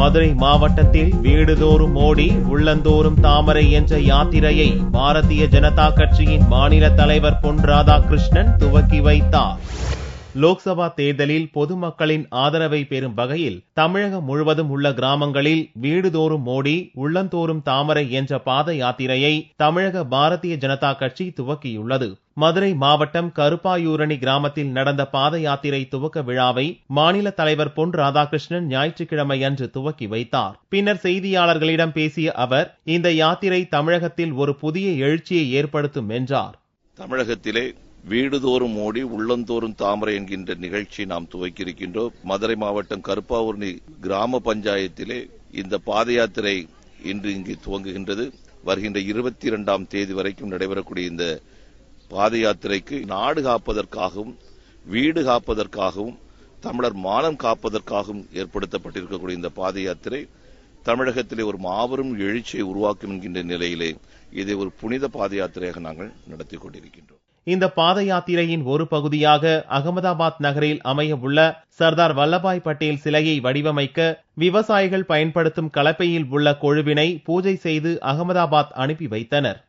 மதுரை மாவட்டத்தில் வீடுதோறும் மோடி உள்ளந்தோறும் தாமரை என்ற யாத்திரையை பாரதிய ஜனதா கட்சியின் மாநில தலைவர் பொன் ராதாகிருஷ்ணன் துவக்கி வைத்தார். லோக்சபா தேர்தலில் பொதுமக்களின் ஆதரவை பெறும் வகையில் தமிழகம் முழுவதும் உள்ள கிராமங்களில் வீடுதோறும் மோடி உள்ளந்தோறும் தாமரை என்ற பாத யாத்திரையை தமிழக பாரதிய ஜனதா கட்சி துவக்கியுள்ளது. மதுரை மாவட்டம் கருப்பாயூரணி கிராமத்தில் நடந்த பாத யாத்திரை துவக்க விழாவை மாநில தலைவர் பொன் ராதாகிருஷ்ணன் ஞாயிற்றுக்கிழமை அன்று துவக்கி வைத்தார். பின்னர் செய்தியாளர்களிடம் பேசிய அவர், இந்த யாத்திரை தமிழகத்தில் ஒரு புதிய எழுச்சியை ஏற்படுத்தும் என்றார். தமிழகத்திலே வீடுதோறும் மோடி உள்ளந்தோறும் தாமரை என்கின்ற நிகழ்ச்சி நாம் துவக்கியிருக்கின்றோம். மதுரை மாவட்டம் கருப்பாயூரணி கிராம பஞ்சாயத்திலே இந்த பாத யாத்திரை இன்று இங்கு துவங்குகின்றது. வருகின்ற 22ஆம் தேதி வரைக்கும் நடைபெறக்கூடிய இந்த பாத யாத்திரைக்கு நாடு காப்பதற்காகவும் வீடு காப்பதற்காகவும் தமிழர் மானம் காப்பதற்காகவும் ஏற்படுத்தப்பட்டிருக்கக்கூடிய இந்த பாத யாத்திரை தமிழகத்திலே ஒரு மாபெரும் எழுச்சியை உருவாக்கும் என்கின்ற நிலையிலே இதை ஒரு புனித பாத யாத்திரையாக நாங்கள் நடத்தி கொண்டிருக்கின்றோம். இந்த பாத யாத்திரையின் ஒரு பகுதியாக அகமதாபாத் நகரில் அமைய உள்ள சர்தார் வல்லபாய் பட்டேல் சிலையை வடிவமைக்க விவசாயிகள் பயன்படுத்தும் கலப்பையில் உள்ள கொழுவினை பூஜை செய்து அகமதாபாத் அனுப்பி வைத்தனர்.